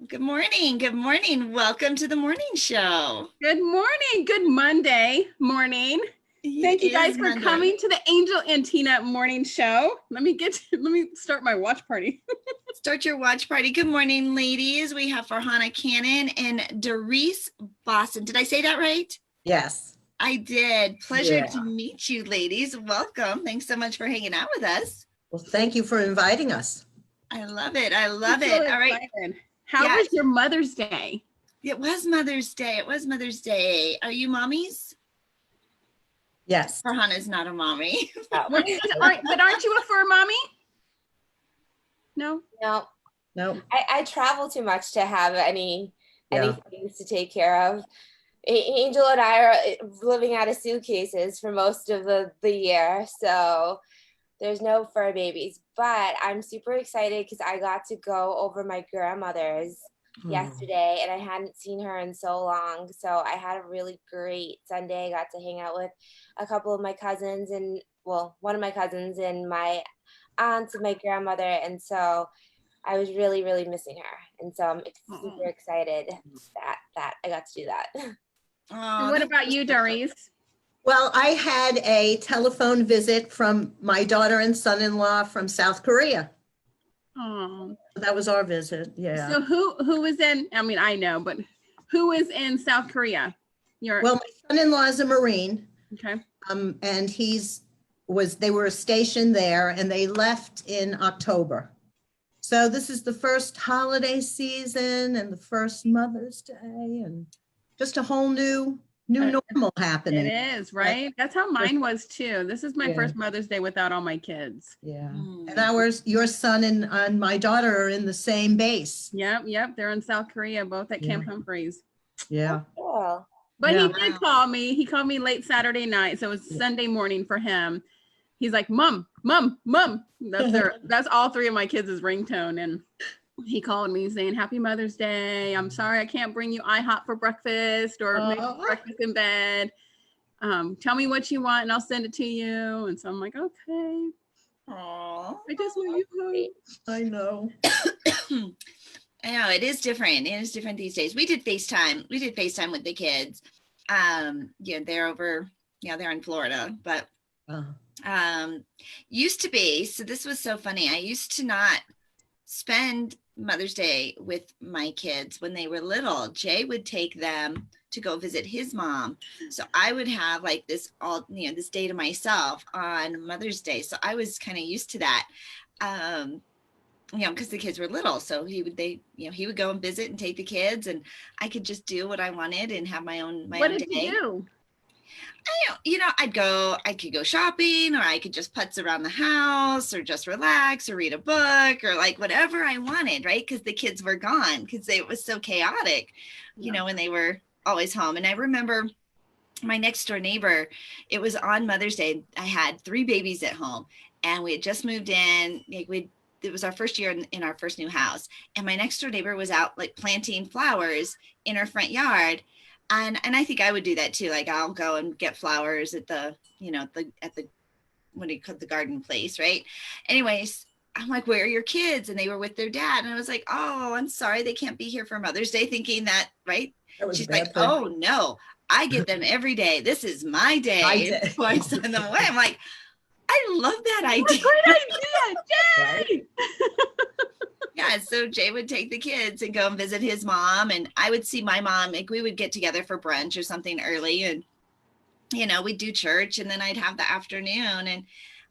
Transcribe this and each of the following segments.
Good morning. Good morning. Welcome to the morning show. Good morning. Good Monday morning. It Thank you guys is for Monday. coming to the Angel and Tina morning show. Let me start my watch party. Start your watch party. Good morning, ladies. We have Farhana Cannon and Darice Bossen. Did I say that right? Yes. I did. Pleasure Yeah. to meet you, ladies. Welcome. Thanks so much for hanging out with us. Well, thank you for inviting us. I love it. I love I'm so it. All right. excited. How Yes. was your Mother's Day? It was Mother's Day. It was Mother's Day. Are you mommies? Yes. Farhana's not a mommy. But aren't you a fur mommy? No. No. I travel too much to have any Yeah. things to take care of. Angel and I are living out of suitcases for most of the year, so there's no fur babies. But I'm super excited because I got to go over my grandmother's yesterday, and I hadn't seen her in so long. So I had a really great Sunday. I got to hang out with a couple of my cousins and, well, one of my cousins and my aunts and my grandmother. And so I was really, really missing her. And so I'm super excited that I got to do that. And what about you, Darice? Well, I had a telephone visit from my daughter and son-in-law from South Korea. Oh. That was our visit. Yeah. So who is in? I mean, I know, but who is in South Korea? Well, my son-in-law is a Marine. Okay. And they were stationed there, and they left in October. So this is the first holiday season and the first Mother's Day, and just a whole new normal happening. It is, right? That's how mine was too. This is my Yeah. first Mother's Day without all my kids. Yeah. And your son and my daughter are in the same base. Yep. They're in South Korea, both at Camp Yeah. Humphreys. Yeah. Cool. But Yeah. he did call me. He called me late Saturday night, so it was Sunday morning for him. He's like, "Mom." That's all three of my kids' ringtone, and he called me saying, "Happy Mother's Day. I'm sorry I can't bring you IHOP for breakfast or make breakfast in bed. Tell me what you want and I'll send it to you." And so I'm like, "Okay." Aww. I just want you home. I know. I know it is different. It is different these days. We did FaceTime with the kids. They're over, they're in Florida, but used to be, so this was so funny. I used to not spend Mother's Day with my kids when they were little. Jay would take them to go visit his mom. So I would have like this day to myself on Mother's Day. So I was kind of used to that. Because the kids were little, so he would go and visit and take the kids, and I could just do what I wanted and have my own day. What did you do? I could go shopping, or I could just putz around the house, or just relax, or read a book, or like whatever I wanted, right? Because the kids were gone, because it was so chaotic, when they were always home. And I remember my next door neighbor, it was on Mother's Day. I had 3 babies at home, and we had just moved in. It was our first year in our first new house, and my next door neighbor was out like planting flowers in her front yard. And I think I would do that too. Like I'll go and get flowers at the what do you call the garden place, right? Anyways, I'm like, "Where are your kids?" And they were with their dad. And I was like, "Oh, I'm sorry, they can't be here for Mother's Day," thinking that, right? She's like, "Oh no, I get them every day. This is my day." So I send them away. I'm like, I love that idea. Great idea, Jay. Yeah, so Jay would take the kids and go and visit his mom, and I would see my mom. Like we would get together for brunch or something early, and we'd do church, and then I'd have the afternoon,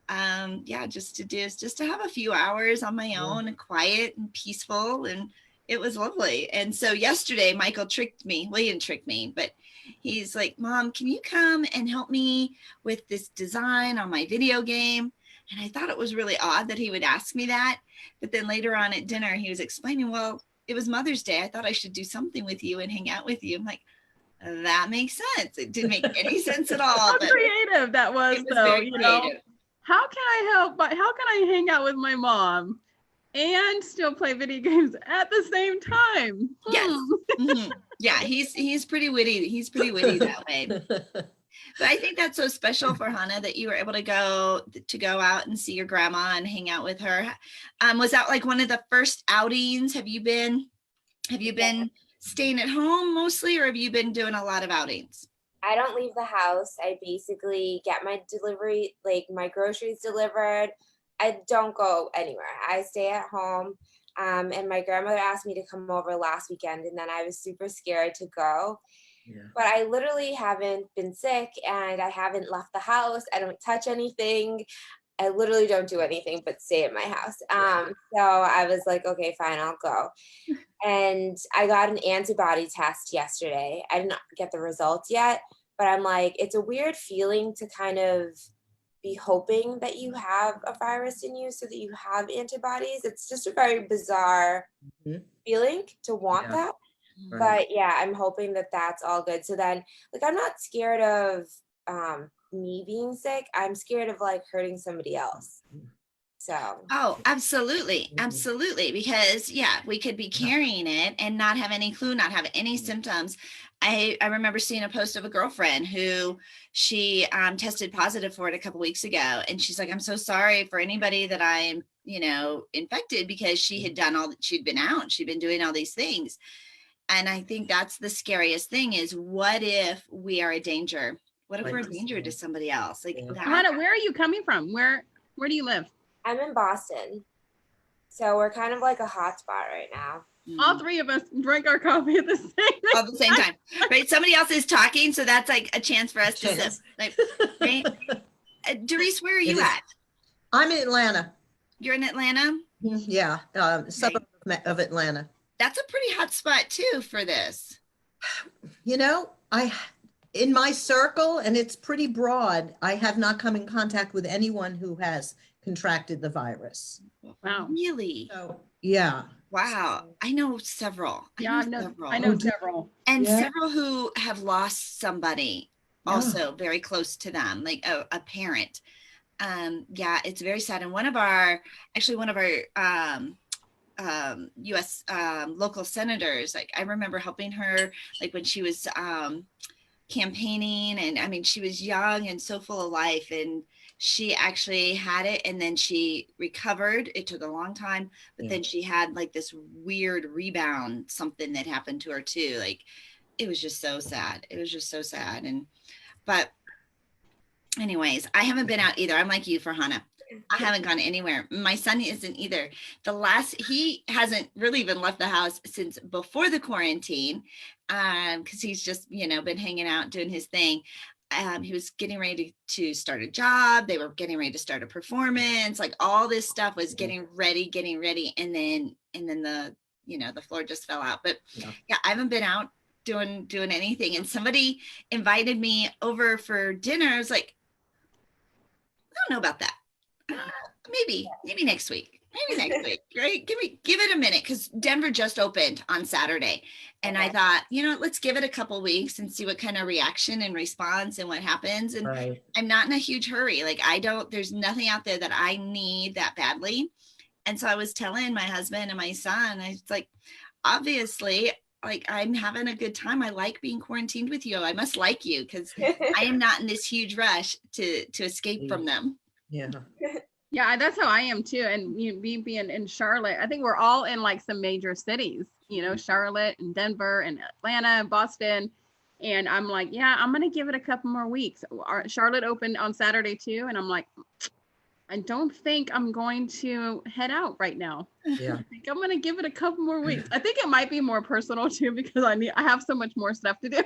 and just to have a few hours on my own, and quiet and peaceful, and it was lovely. And so yesterday, Michael tricked me. Well, he didn't trick me, but he's like, "Mom, can you come and help me with this design on my video game?" And I thought it was really odd that he would ask me that. But then later on at dinner, he was explaining, "Well, it was Mother's Day. I thought I should do something with you and hang out with you." I'm like, that makes sense. It didn't make any sense at all. How creative that was, though. How can I help? But how can I hang out with my mom and still play video games at the same time? Yes. Mm-hmm. Yeah, he's pretty witty. He's pretty witty that way. But I think that's so special for Hannah that you were able to go out and see your grandma and hang out with her. Was that like one of the first outings? Have you been Have you been staying at home mostly, or have you been doing a lot of outings? I don't leave the house. I basically get my delivery, like my groceries delivered. I don't go anywhere. I stay at home. And my grandmother asked me to come over last weekend, and then I was super scared to go. Yeah. But I literally haven't been sick, and I haven't left the house. I don't touch anything. I literally don't do anything but stay at my house. So I was like, okay, fine, I'll go. And I got an antibody test yesterday. I didn't get the results yet, but I'm like, it's a weird feeling to kind of be hoping that you have a virus in you so that you have antibodies. It's just a very bizarre Mhm. feeling to want Yeah. that. Right. But yeah, I'm hoping that that's all good. So then, like, I'm not scared of me being sick. I'm scared of like hurting somebody else. So Oh, absolutely. Mhm. Absolutely. Because yeah, we could be carrying it and not have any clue, not have any symptoms. I remember seeing a post of a girlfriend who she tested positive for it a couple weeks ago. And she's like, I'm so sorry for anybody that I'm, infected, because she had done she'd been out, she'd been doing all these things. And I think that's the scariest thing is, what if we are a danger? What if we're a danger to somebody else? Like Yeah. that. Farhana, where are you coming from? Where do you live? I'm in Boston. So we're kind of like a hot spot right now. All three of us drank our coffee at the same All at the same time, right? Somebody else is talking, so that's like a chance for us to sip. Like, right? Darice, where are you at? I'm in Atlanta. You're in Atlanta? Yeah, suburb of Atlanta. That's a pretty hot spot too for this. In my circle, and it's pretty broad, I have not come in contact with anyone who has contracted the virus. Wow. Really? So, yeah. Wow. I know several. Yeah, I know several. And Yeah. several who have lost somebody also very close to them, like a parent. Yeah, it's very sad. And one of our US local senators, like I remember helping her like when she was campaigning, and I mean she was young and so full of life, and she actually had it and then she recovered. It took a long time, but then she had like this weird rebound, something that happened to her too. Like it was just so sad. But anyways, I haven't been out either. I'm like you, Farhana. I haven't gone anywhere. My son isn't either. He hasn't really even left the house since before the quarantine, because he's just, been hanging out doing his thing. He was getting ready to start a job. They were getting ready to start a performance. Like all this stuff was getting ready. And then the floor just fell out. But yeah, I haven't been out doing anything. And somebody invited me over for dinner. I was like, I don't know about that. Maybe next week. Right? Give it a minute, because Denver just opened on Saturday. And I thought, let's give it a couple weeks and see what kind of reaction and response and what happens. And I'm not in a huge hurry. Like there's nothing out there that I need that badly. And so I was telling my husband and my son, I was like, obviously, like I'm having a good time. I like being quarantined with you. I must like you, because I am not in this huge rush to escape from them. Yeah. Yeah, that's how I am too. And me being in Charlotte, I think we're all in like some major cities, Charlotte and Denver and Atlanta and Boston. And I'm like, yeah, I'm going to give it a couple more weeks. Charlotte opened on Saturday too. And I'm like, I don't think I'm going to head out right now. Yeah. I think I'm going to give it a couple more weeks. I think it might be more personal too, because I have so much more stuff to do.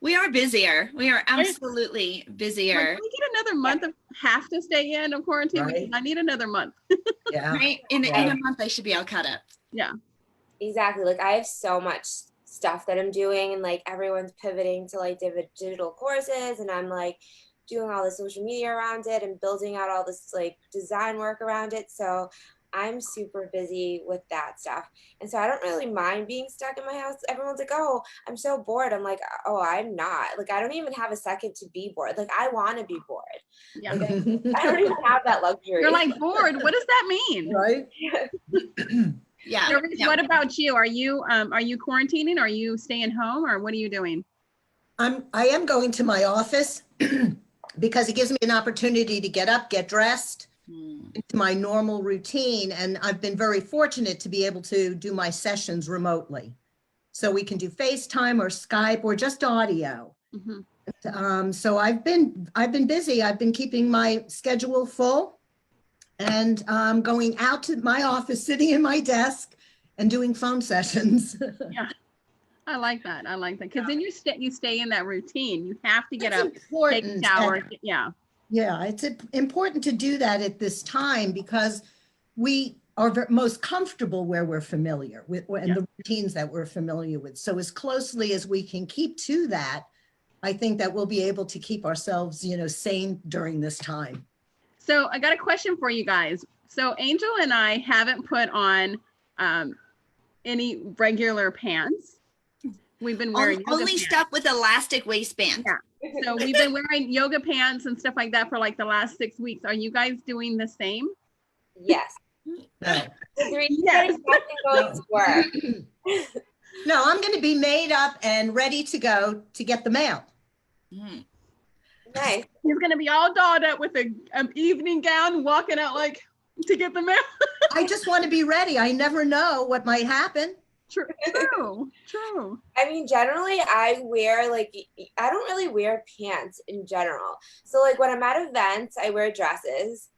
We are busier. We are absolutely busier. Like, we get another month of have to stay in of quarantine, because I need another month. Yeah. Right? In a month, I should be all caught up. Yeah. Exactly. Like I have so much stuff that I'm doing, and like everyone's pivoting to like digital courses, and I'm like doing all the social media around it and building out all this like design work around it. So I'm super busy with that stuff. And so I don't really mind being stuck in my house. Everyone's like, oh, I'm so bored. I'm like, oh, I'm not. Like, I don't even have a second to be bored. Like, I want to be bored. Yeah. Like, I don't even have that luxury. You're like, bored? What does that mean? Right? Yeah. Darice, what about you? Are you quarantining? Are you staying home, or what are you doing? I am going to my office because it gives me an opportunity to get up, get dressed, into my normal routine. And I've been very fortunate to be able to do my sessions remotely. So we can do FaceTime or Skype or just audio. So I've been busy. I've been keeping my schedule full and going out to my office, sitting in my desk and doing phone sessions. Yeah. I like that. I like that. Because then you stay in that routine. You have to get That's up, take a important. shower. Yeah. Yeah, it's important to do that at this time because we are most comfortable where we're familiar with and the routines that we're familiar with. So as closely as we can keep to that, I think that we'll be able to keep ourselves, sane during this time. So I got a question for you guys. So Angel and I haven't put on any regular pants. We've been wearing only pants. stuff with elastic waistband. Yeah. So we've been wearing yoga pants and stuff like that for like the last 6 weeks. Are you guys doing the same? Yes. No. Yes. Going to work. No, I'm going to be made up and ready to go to get the mail. Nice. He's going to be all dolled up with an evening gown, walking out like to get the mail. I just want to be ready. I never know what might happen. True. I mean, generally I don't really wear pants in general. So like when I'm at events, I wear dresses.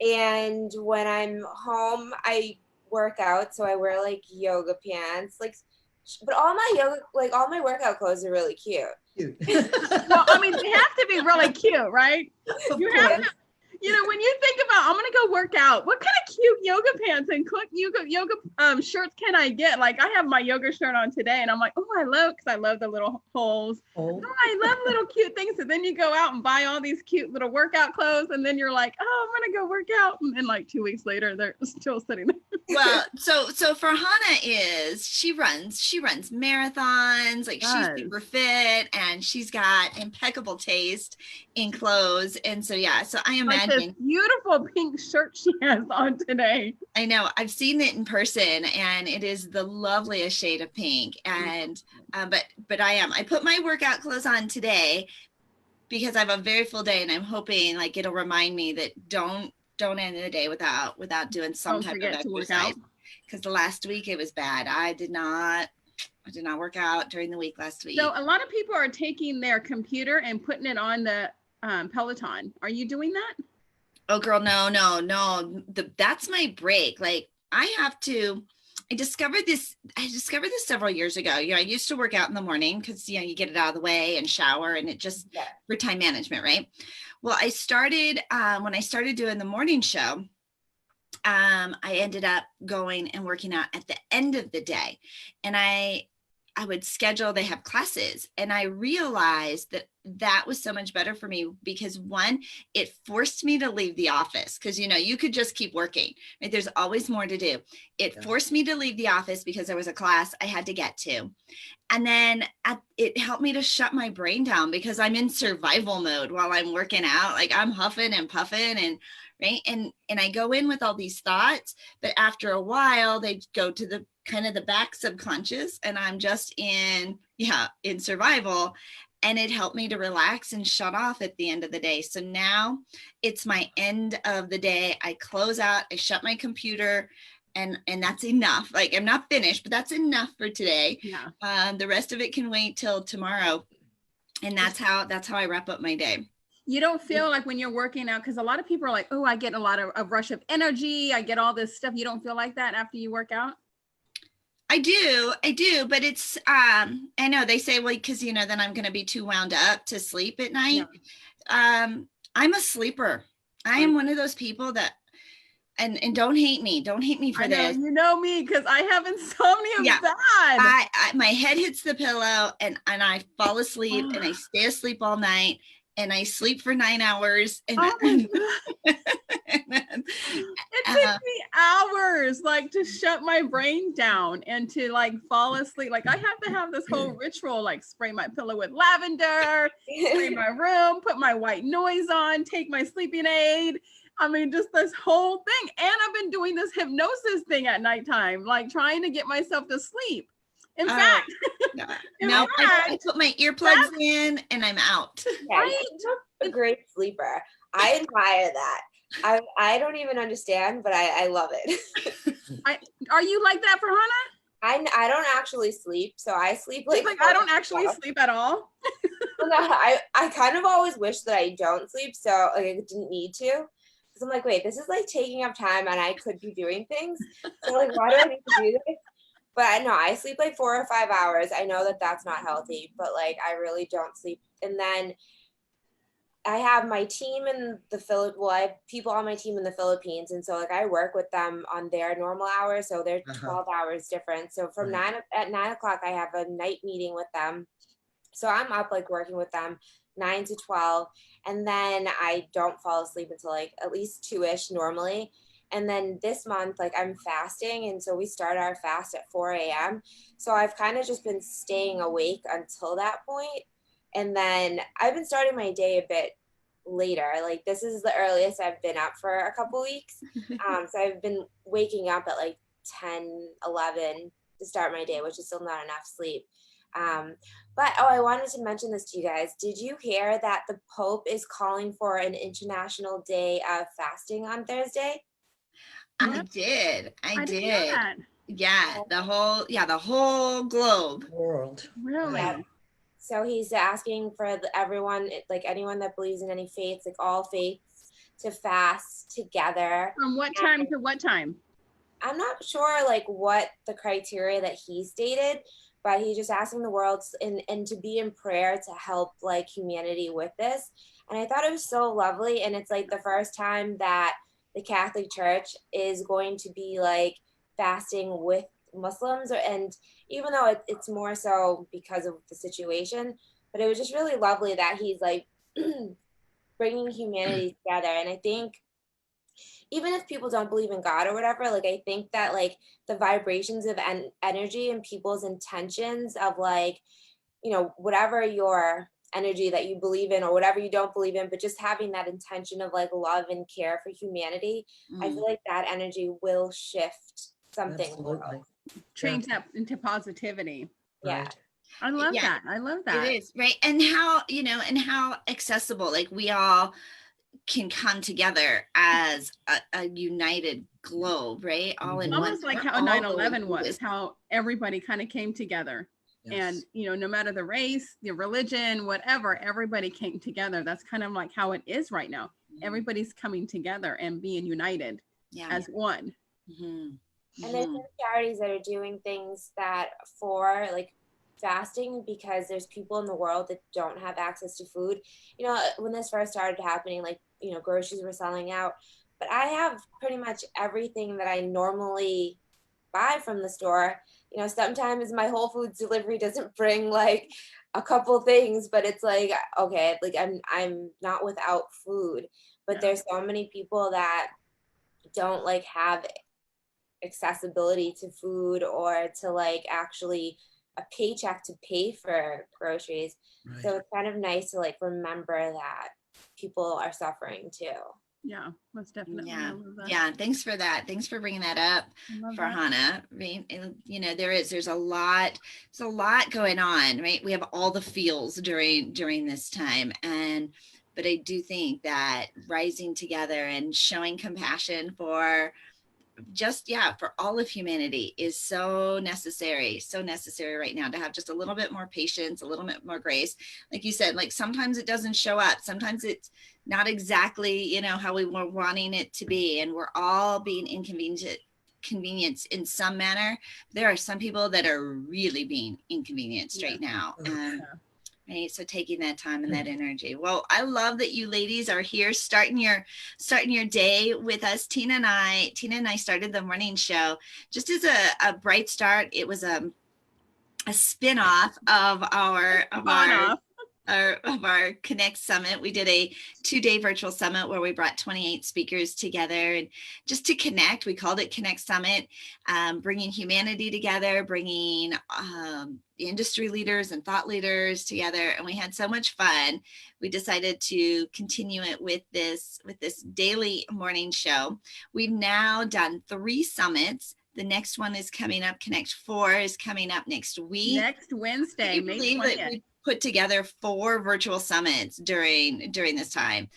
And when I'm home, I work out. So I wear like yoga pants, but all my workout clothes are really cute. Cute. Well, I mean, they have to be really cute, right? You have to, when you think about, I'm going to go work out, what kind of cute yoga pants and yoga shirts can I get? Like I have my yoga shirt on today and I'm like, because I love the little holes. Oh, I love little cute things. So then you go out and buy all these cute little workout clothes. And then you're like, I'm going to go work out. And then like 2 weeks later, they're still sitting there. Well, so Farhana she runs marathons, like she's super fit and she's got impeccable taste in clothes. And so, so I imagine this beautiful pink shirt she has on today. I know I've seen it in person and it is the loveliest shade of pink. And, but I put my workout clothes on today because I have a very full day and I'm hoping like it'll remind me that don't end the day without doing some type of exercise. Because the last week it was bad. I did not work out during the week last week. So a lot of people are taking their computer and putting it on the Peloton. Are you doing that? Oh girl, no. That's my break. Like I discovered this several years ago. I used to work out in the morning because you get it out of the way and shower and it just for time management, right? Well, I started when I started doing the morning show, I ended up going and working out at the end of the day. And I would schedule, they have classes. And I realized that was so much better for me because one, it forced me to leave the office because, you could just keep working, right? There's always more to do. It forced me to leave the office because there was a class I had to get to. And then it helped me to shut my brain down because I'm in survival mode while I'm working out. Like I'm huffing and puffing and right. And I go in with all these thoughts, but after a while they go to the kind of the back subconscious and I'm just in survival. And it helped me to relax and shut off at the end of the day. So now it's my end of the day. I close out, I shut my computer and that's enough. Like I'm not finished, but that's enough for today. Yeah. The rest of it can wait till tomorrow. And that's how I wrap up my day. You don't feel like when you're working out, because a lot of people are like, oh, I get a lot of a rush of energy. I get all this stuff. You don't feel like that after you work out? I do, but it's, I know they say, well, because, then I'm going to be too wound up to sleep at night. Yeah. I'm a sleeper. I am one of those people that, and don't hate me for this. You know me, because I have insomnia bad. I my head hits the pillow and I fall asleep and I stay asleep all night. And I sleep for 9 hours. And it takes me hours to shut my brain down and to fall asleep. Like I have to have this whole ritual, like spray my pillow with lavender, spray my room, put my white noise on, take my sleeping aid. I mean, just this whole thing. And I've been doing this hypnosis thing at nighttime, trying to get myself to sleep. In fact, I put my earplugs in and I'm out. Yeah, you're a great sleeper. I admire that. I don't even understand, but I love it. Are you like that, Farhana? I don't actually sleep, so I sleep She's like like, I don't actually sleep at all. well, no, I kind of always wish that I don't sleep, so like I didn't need to. Because I'm like, wait, this is like taking up time and I could be doing things. So like, why do I need to do this? But I know I sleep like 4 or 5 hours. I know that that's not healthy, but like I really don't sleep. And then I have my team in the Well, I have people on my team in the Philippines, and so like I work with them on their normal hours, so they're 12 hours different. So from Right. 9 o'clock, I have a night meeting with them. So I'm up like working with them 9 to 12, and then I don't fall asleep until like at least 2-ish normally. And then this month, like I'm fasting, and so we start our fast at 4 a.m. So I've kind of just been staying awake until that point. And then I've been starting my day a bit later. Like this is the earliest I've been up for a couple weeks. So I've been waking up at like 10, 11 to start my day, which is still not enough sleep. But I wanted to mention this to you guys. Did you hear that the Pope is calling for an international day of fasting on Thursday? I did. I didn't know did. that. Yeah, the whole globe. World. Really? Yeah. So he's asking for everyone, like anyone that believes in any faiths, like all faiths, to fast together. From what time to what time? I'm not sure like what the criteria that he stated, but he's just asking the world and to be in prayer to help like humanity with this. And I thought it was so lovely. And it's like the first time that the Catholic Church is going to be like fasting with Muslims, and even though it's more so because of the situation, but it was just really lovely that he's like bringing humanity together. And I think even if people don't believe in God or whatever, like I think that like the vibrations of energy and people's intentions of like, whatever your energy that you believe in or whatever you don't believe in, but just having that intention of like love and care for humanity, I feel like that energy will shift something. Absolutely. Change that into positivity. Yeah. Right. I love Yeah. that. I love that. It is, right? And how accessible, like we all can come together as a united globe, right? All in Almost one. like we're how all 9/11 going was, through this. how everybody kind of came together. Yes. And, no matter the race, the religion, whatever, everybody came together. That's kind of like how it is right now. Everybody's coming together and being united as one. And there's some charities that are doing things that for like fasting because there's people in the world that don't have access to food. When this first started happening, like, groceries were selling out, but I have pretty much everything that I normally buy from the store. Sometimes my Whole Foods delivery doesn't bring like a couple things, but it's like, okay, like I'm not without food, but there's so many people that don't like have accessibility to food or to like actually a paycheck to pay for groceries. Right. So it's kind of nice to like remember that people are suffering too. Yeah, most definitely. Yeah. Thanks for that. Thanks for bringing that up, Farhana. There's a lot going on, right? We have all the feels during this time, but I do think that rising together and showing compassion for all of humanity is so necessary right now, to have just a little bit more patience, a little bit more grace. Like you said, like sometimes it doesn't show up, sometimes it's not exactly how we were wanting it to be, and we're all being inconvenienced in some manner. There are some people that are really being inconvenienced right now. Right. So taking that time and that energy. Well, I love that you ladies are here starting your day with us. Tina and I started the morning show just as a bright start. It was a spin-off of our Connect Summit. We did a 2-day virtual summit where we brought 28 speakers together and just to connect. We called it Connect Summit, bringing humanity together, bringing industry leaders and thought leaders together. And we had so much fun. We decided to continue it with this daily morning show. We've now done 3 summits. The next one is coming up. Connect 4 is coming up next week. Next Wednesday, May 20th. We put together 4 virtual summits during this time.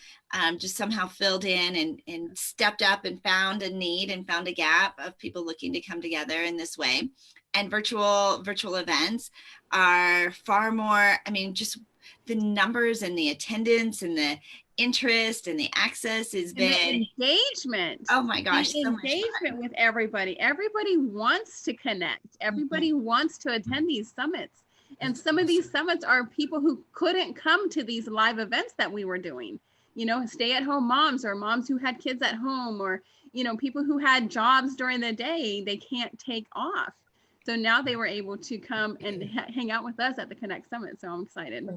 Just somehow filled in and stepped up and found a need and found a gap of people looking to come together in this way. And virtual events are far more, I mean, just the numbers and the attendance and the interest and the access has been engagement. Oh my gosh, the engagement with everybody. Everybody wants to connect. Everybody wants to attend these summits. And some of these summits are people who couldn't come to these live events that we were doing. You know, stay-at-home moms or moms who had kids at home, or, you know, people who had jobs during the day they can't take off. So now they were able to come and hang out with us at the Connect Summit. So I'm excited.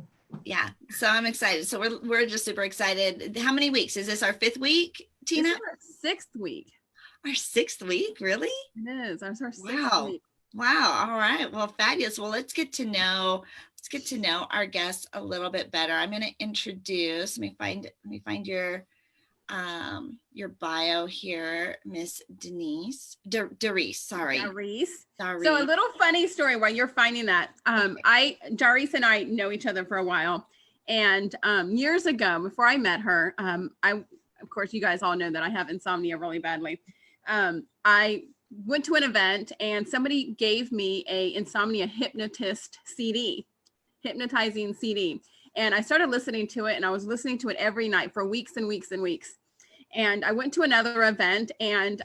Yeah, so I'm excited. So we're just super excited. How many weeks? Is this our 5th week, Tina? This is our 6th week. Our 6th week, really? It is. It's our 6th week. Wow. All right. Well, fabulous. Well, let's get to know our guests a little bit better. I'm going to introduce, let me find your bio here, Miss Darice. Sorry. Darice. So a little funny story while you're finding that. Darice and I know each other for a while. And years ago, before I met her, of course, you guys all know that I have insomnia really badly. I went to an event and somebody gave me a insomnia hypnotist CD, hypnotizing CD. And I started listening to it, and I was listening to it every night for weeks and weeks and weeks. And I went to another event, and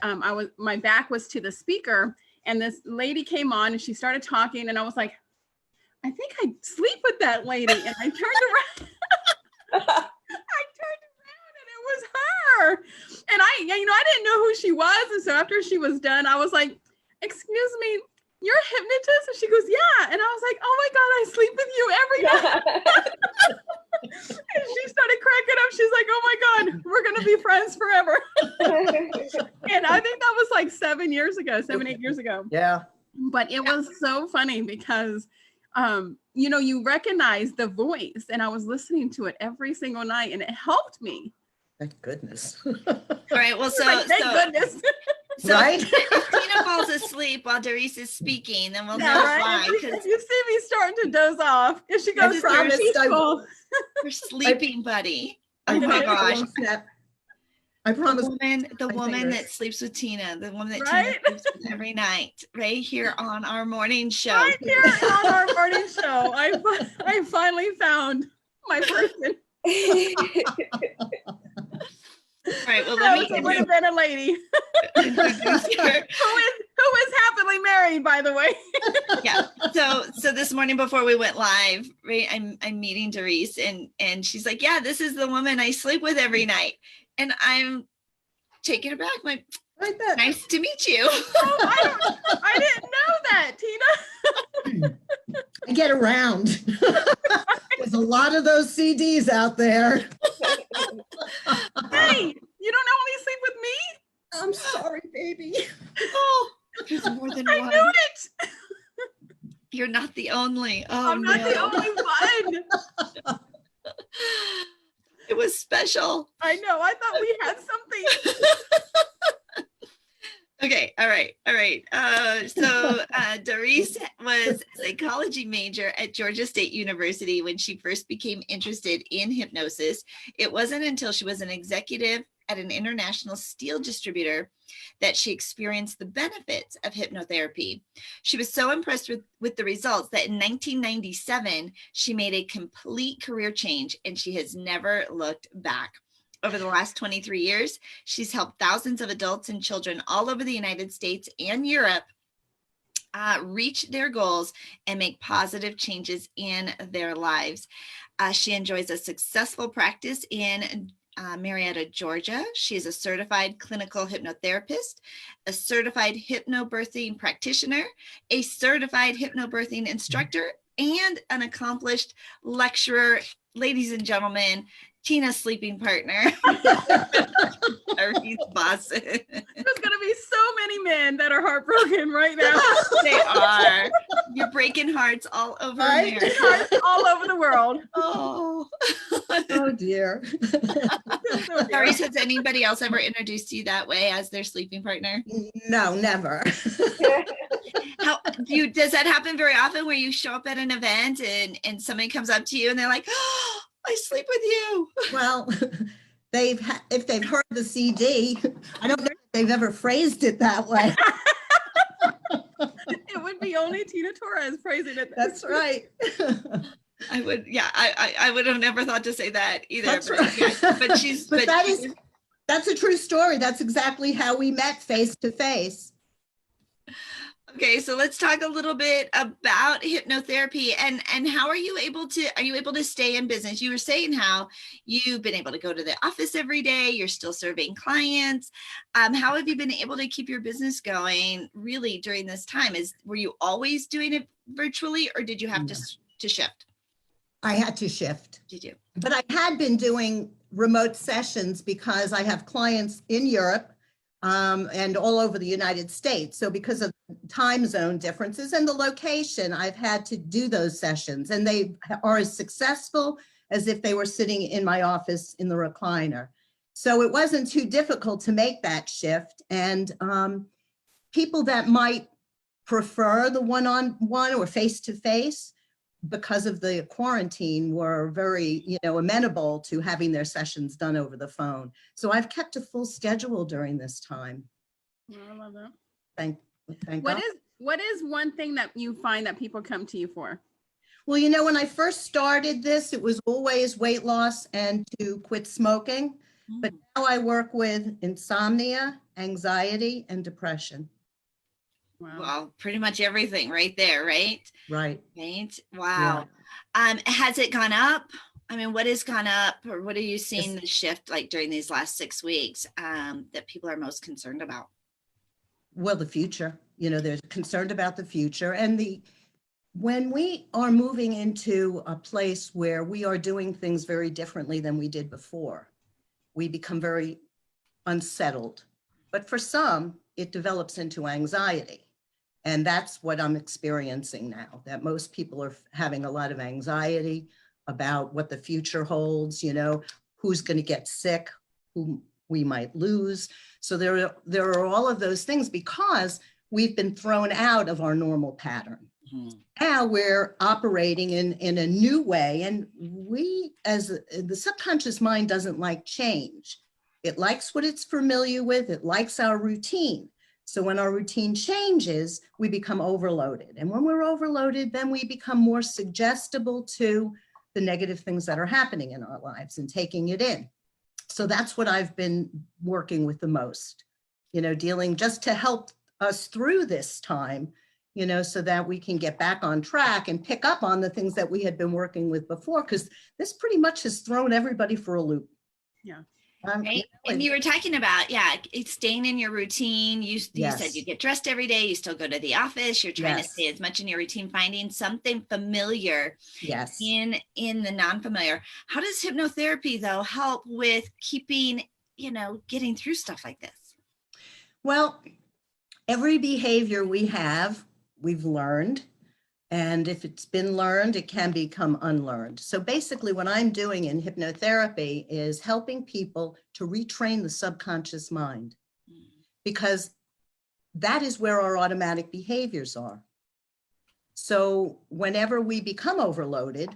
my back was to the speaker, and this lady came on and she started talking, and I was like, I think I sleep with that lady. And I turned around. And it was her. And I didn't know who she was. And so after she was done, I was like, excuse me, you're a hypnotist? And she goes, yeah. And I was like, oh my God, I sleep with you every night. And she started cracking up. She's like, oh my God, we're going to be friends forever. And I think that was like 7, 8 years ago. Yeah. But it was so funny because, you recognize the voice, and I was listening to it every single night, and it helped me. Thank goodness. All right. Well, thank goodness. So right? if Tina falls assup while Darice is speaking, then we'll know why. If you see me starting to doze off, if she goes, Her sleeping buddy. Oh my gosh. I promise. The woman that sleeps with Tina, the woman that Tina sleeps with every night, right here on our morning show. Right here on our morning show. I finally found my person. All right, well, it would have been a lady who is happily married, by the way. Yeah. So this morning before we went live, right, I'm meeting Darice, and she's like, yeah, this is the woman I sleep with every night. And I'm taken aback. Like, nice to meet you. Oh, I didn't know that, Tina. I get around. There's a lot of those CDs out there. Hey, you don't only sleep with me? I'm sorry, baby. Oh, there's more than one. I knew it. You're not the only. Oh, I'm not the only one. It was special. I know. I thought we had something. Okay. All right. So Darice was a psychology major at Georgia State University when she first became interested in hypnosis. It wasn't until she was an executive at an international steel distributor that she experienced the benefits of hypnotherapy. She was so impressed with the results that in 1997, she made a complete career change, and she has never looked back. Over the last 23 years, she's helped thousands of adults and children all over the United States and Europe reach their goals and make positive changes in their lives. She enjoys a successful practice in Marietta, Georgia. She is a certified clinical hypnotherapist, a certified hypnobirthing practitioner, a certified hypnobirthing instructor, and an accomplished lecturer. Ladies and gentlemen, Tina's sleeping partner, Darice Bossen. There's going to be so many men that are heartbroken right now. They are. You're breaking hearts all over America. Hearts all over the world. Oh. Oh, dear. Darice, has anybody else ever introduced you that way as their sleeping partner? No, never. Does that happen very often where you show up at an event and somebody comes up to you and they're like, oh, I sleep with you? Well, if they've heard the CD, I don't know if they've ever phrased it that way. It would be only Tina Torres praising it. That's right. I would, yeah, I would have never thought to say that either. That's but, right. yeah, but she's, But that's a true story. That's exactly how we met face to face. okay. So let's talk a little bit about hypnotherapy and how are you able to stay in business? You were saying how you've been able to go to the office every day. You're still serving clients. How have you been able to keep your business going really during this time? Were you always doing it virtually or did you have to shift? I had to shift. Did you? But I had been doing remote sessions because I have clients in Europe and all over the United States. So because of time zone differences and the location, I've had to do those sessions and they are as successful as if they were sitting in my office in the recliner. So it wasn't too difficult to make that shift. And people that might prefer the one-on-one or face-to-face because of the quarantine were very, amenable to having their sessions done over the phone. So I've kept a full schedule during this time. I love that. Thank What God. what is one thing that you find that people come to you for? Well, when I first started this, it was always weight loss and to quit smoking. But now I work with insomnia, anxiety, and depression. Wow. Well, pretty much everything right there, right? Right. Right. Wow. Has it gone up? I mean, what has gone up or what are you seeing the shift like during these last 6 weeks that people are most concerned about? Well, the future, they're concerned about the future and when we are moving into a place where we are doing things very differently than we did before, we become very unsettled. But for some, it develops into anxiety. And that's what I'm experiencing now, that most people are having a lot of anxiety about what the future holds, who's going to get sick, who we might lose. So there are all of those things because we've been thrown out of our normal pattern. Now we're operating in a new way. And we, as the subconscious mind, doesn't like change. It likes what it's familiar with. It likes our routine. So when our routine changes, we become overloaded. And when we're overloaded, then we become more suggestible to the negative things that are happening in our lives and taking it in. So that's what I've been working with the most, dealing just to help us through this time, so that we can get back on track and pick up on the things that we had been working with before, because this pretty much has thrown everybody for a loop. Yeah. Right. And you were talking about, it's staying in your routine. You said you get dressed every day. You still go to the office. You're trying to stay as much in your routine, finding something familiar in the non-familiar. How does hypnotherapy, though, help with keeping, getting through stuff like this? Well, every behavior we've learned. And if it's been learned, it can become unlearned. So basically what I'm doing in hypnotherapy is helping people to retrain the subconscious mind, because that is where our automatic behaviors are. So whenever we become overloaded,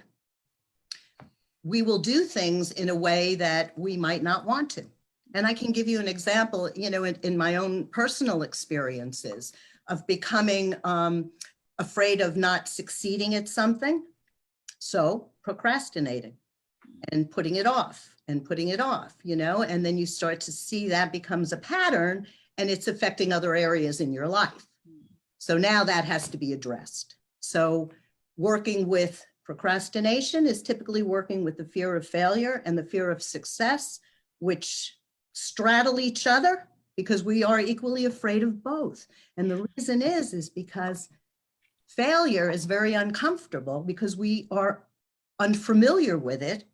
we will do things in a way that we might not want to. And I can give you an example, in my own personal experiences of becoming afraid of not succeeding at something. So procrastinating and putting it off, and then you start to see that becomes a pattern and it's affecting other areas in your life. So now that has to be addressed. So working with procrastination is typically working with the fear of failure and the fear of success, which straddle each other because we are equally afraid of both. And the reason is because failure is very uncomfortable because we are unfamiliar with it.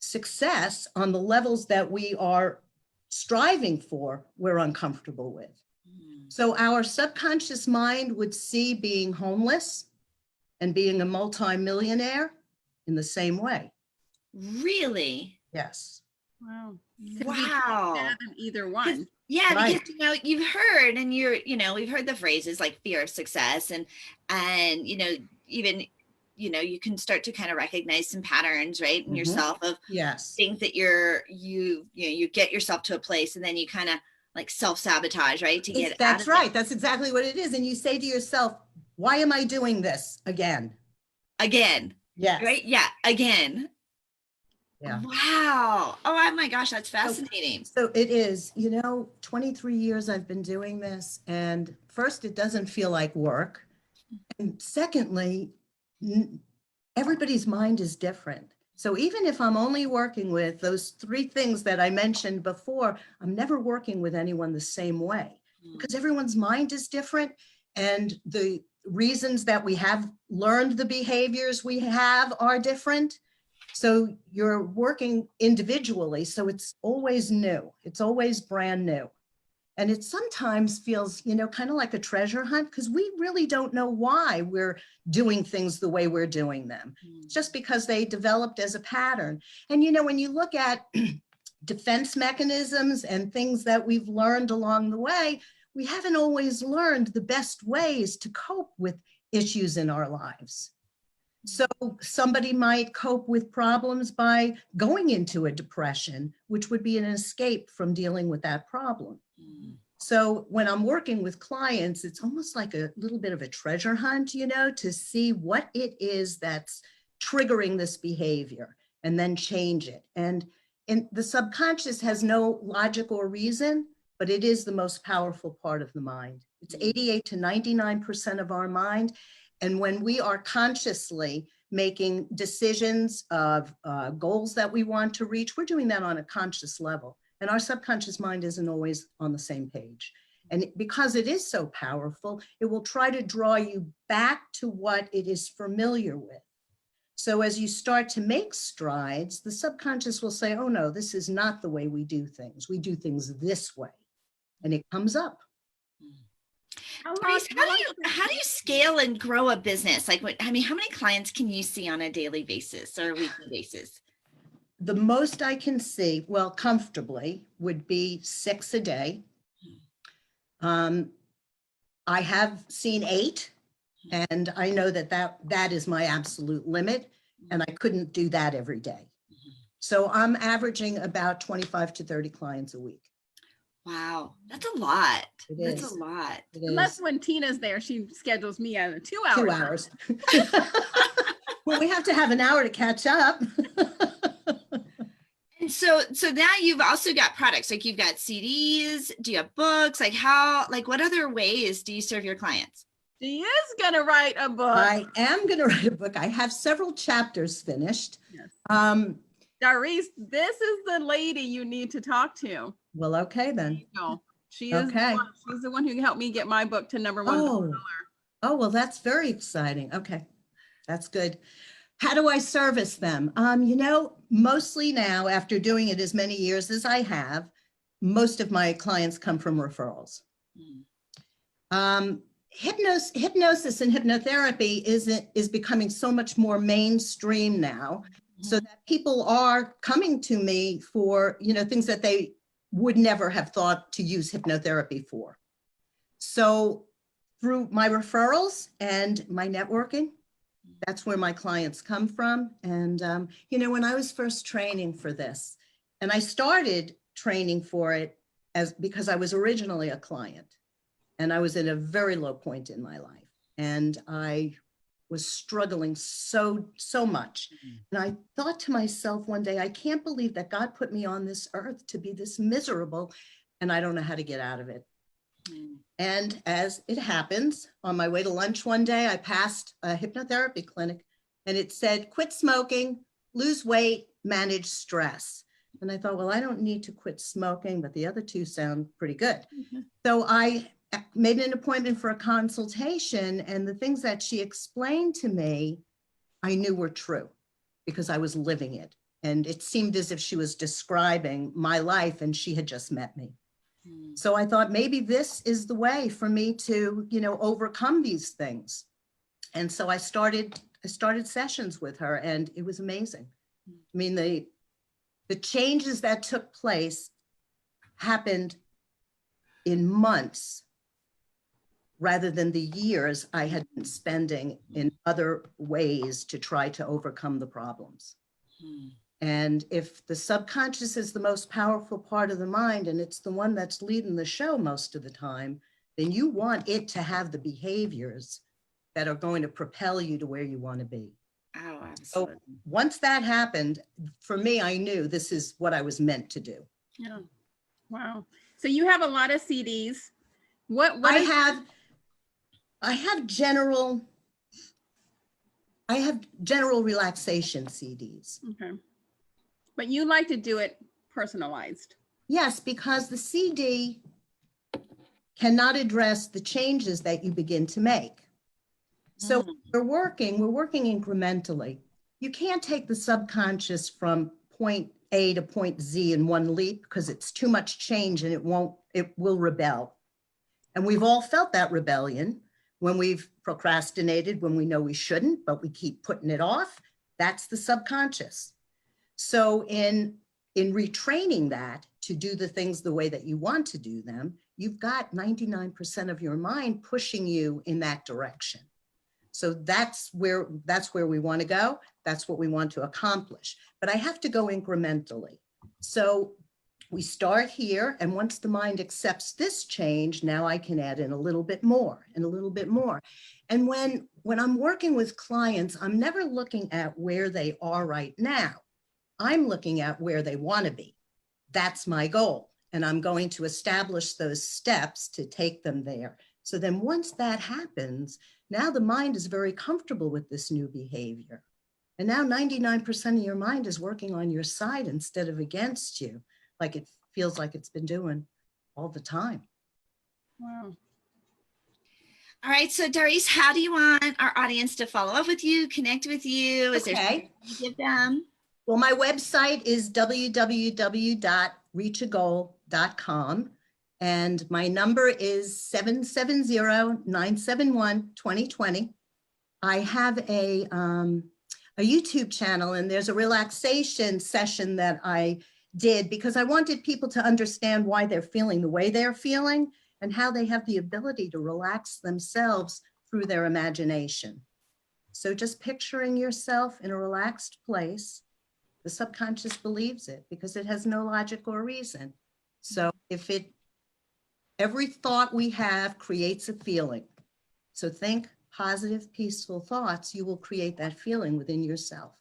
Success on the levels that we are striving for, we're uncomfortable with. So our subconscious mind would see being homeless and being a multimillionaire in the same way. Really? Yes. Wow. Wow. Either one. Yeah, Right. because you've heard, and we've heard the phrases like fear of success, and even you can start to kind of recognize some patterns, right, in Mhm. yourself of Yes. things that you get yourself to a place, and then you kind of like self-sabotage, right, to get out That's of right. That's exactly what it is. And you say to yourself, why am I doing this again? it again, Yes. right? Yeah, again. Yeah. Wow. Oh my gosh, that's So, fascinating. so it is, 23 years I've been doing this. And first, it doesn't feel like work. And secondly, everybody's mind is different. So even if I'm only working with those three things that I mentioned before, I'm never working with anyone the same way because everyone's mind is different. And the reasons that we have learned the behaviors we have are different. So you're working individually. So it's always new. It's always brand new. And it sometimes feels, kind of like a treasure hunt because we really don't know why we're doing things the way we're doing them. It's just because they developed as a pattern. And, when you look at defense mechanisms and things that we've learned along the way, we haven't always learned the best ways to cope with issues in our lives. So somebody might cope with problems by going into a depression, which would be an escape from dealing with that problem. So when I'm working with clients, it's almost like a little bit of a treasure hunt, to see what it is that's triggering this behavior and then change it. And the subconscious has no logic or reason, but it is the most powerful part of the mind. It's 88 to 99% of our mind. And when we are consciously making decisions of goals that we want to reach, we're doing that on a conscious level. And our subconscious mind isn't always on the same page. And because it is so powerful, it will try to draw you back to what it is familiar with. So as you start to make strides, the subconscious will say, oh no, this is not the way we do things. We do things this way. And it comes up. Darice, how do you scale and grow a business? Like how many clients can you see on a daily basis or a weekly basis? The most I can see, well, comfortably, would be 6 a day. I have seen 8, and I know that is my absolute limit, and I couldn't do that every day. So I'm averaging about 25 to 30 clients a week. Wow, that's a lot. It That's is. a lot. It And that's is. when Tina's there. She schedules me at 2 hours. 2 hours. Well, we have to have an hour to catch up. And so now you've also got products, like you've got CDs, do you have books? What other ways do you serve your clients? She is going to write a book. I am going to write a book. I have several chapters finished. Yes. Darice, this is the lady you need to talk to. Well, okay then. She is okay. She's the one who helped me get my book to #1 bestseller. Oh, well, that's very exciting. Okay, that's good. How do I service them? Mostly now, after doing it as many years as I have, most of my clients come from referrals. Hypnosis and hypnotherapy is becoming so much more mainstream now, so that people are coming to me for, things that they would never have thought to use hypnotherapy for. So through my referrals and my networking, that's where my clients come from. And, when I was first training for this, and I started training for it because I was originally a client, and I was at a very low point in my life. And I was struggling so much. And I thought to myself one day, I can't believe that God put me on this earth to be this miserable, and I don't know how to get out of it. And as it happens, on my way to lunch one day, I passed a hypnotherapy clinic, and it said, quit smoking, lose weight, manage stress. And I thought, well, I don't need to quit smoking, but the other two sound pretty good. So I made an appointment for a consultation, and the things that she explained to me, I knew were true because I was living it. And it seemed as if she was describing my life and she had just met me. So I thought maybe this is the way for me to, overcome these things. And so I started sessions with her, and it was amazing. I mean, the changes that took place happened in months rather than the years I had been spending in other ways to try to overcome the problems. And if the subconscious is the most powerful part of the mind, and it's the one that's leading the show most of the time, then you want it to have the behaviors that are going to propel you to where you want to be. Oh, So absolutely. once that happened, for me, I knew this is what I was meant to do. Yeah. Wow. So you have a lot of CDs. What I is, have general relaxation CDs. okay. But you like to do it personalized. Yes, because the CD cannot address the changes that you begin to make. So we're working incrementally. You can't take the subconscious from point A to point Z in one leap because it's too much change and it will rebel. And we've all felt that rebellion when we've procrastinated, when we know we shouldn't, but we keep putting it off. That's the subconscious. So in retraining that to do the things the way that you want to do them, you've got 99% of your mind pushing you in that direction. So that's where we want to go. That's what we want to accomplish. But I have to go incrementally. So we start here, and once the mind accepts this change, now I can add in a little bit more and a little bit more. And when I'm working with clients, I'm never looking at where they are right now. I'm looking at where they want to be. That's my goal. And I'm going to establish those steps to take them there. So then once that happens, now the mind is very comfortable with this new behavior. And now 99% of your mind is working on your side instead of against you, like it feels like it's been doing all the time. Wow. All right. So Darice, how do you want our audience to follow up with you, connect with you? Is there something you give them? Well, my website is www.reachagol.com. And my number is 770-971-2020. I have a YouTube channel, and there's a relaxation session that I did because I wanted people to understand why they're feeling the way they're feeling and how they have the ability to relax themselves through their imagination. So just picturing yourself in a relaxed place, the subconscious believes it because it has no logic or reason. So every thought we have creates a feeling. So think positive, peaceful thoughts, you will create that feeling within yourself.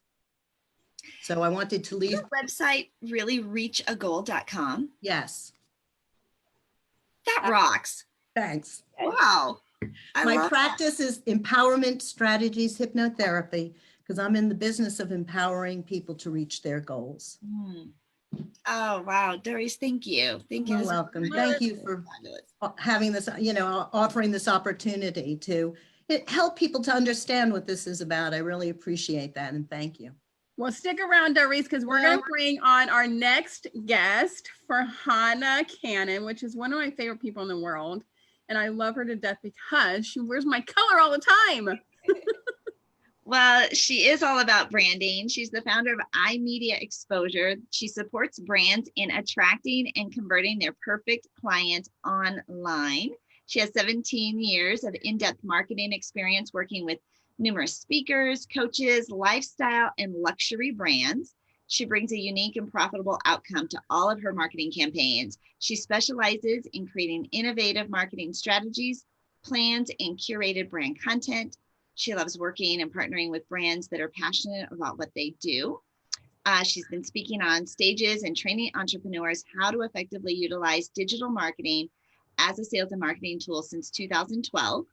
So I wanted to leave. Your website really reachagol.com. Yes. That rocks. Thanks. Wow. My practice is empowerment strategies, hypnotherapy, because I'm in the business of empowering people to reach their goals. Oh, wow. Darice, thank you. Thank you. You're welcome. Thank you for having this, offering this opportunity to help people to understand what this is about. I really appreciate that. And thank you. Well, stick around, Darice, because we're going to bring on our next guest, Farhana Cannon, which is one of my favorite people in the world. And I love her to death because she wears my color all the time. Well, she is all about branding. She's the founder of iMedia Exposure. She supports brands in attracting and converting their perfect client online. She has 17 years of in-depth marketing experience working with numerous speakers, coaches, lifestyle, and luxury brands. She brings a unique and profitable outcome to all of her marketing campaigns. She specializes in creating innovative marketing strategies, plans, and curated brand content. She loves working and partnering with brands that are passionate about what they do. She's been speaking on stages and training entrepreneurs how to effectively utilize digital marketing as a sales and marketing tool since 2012.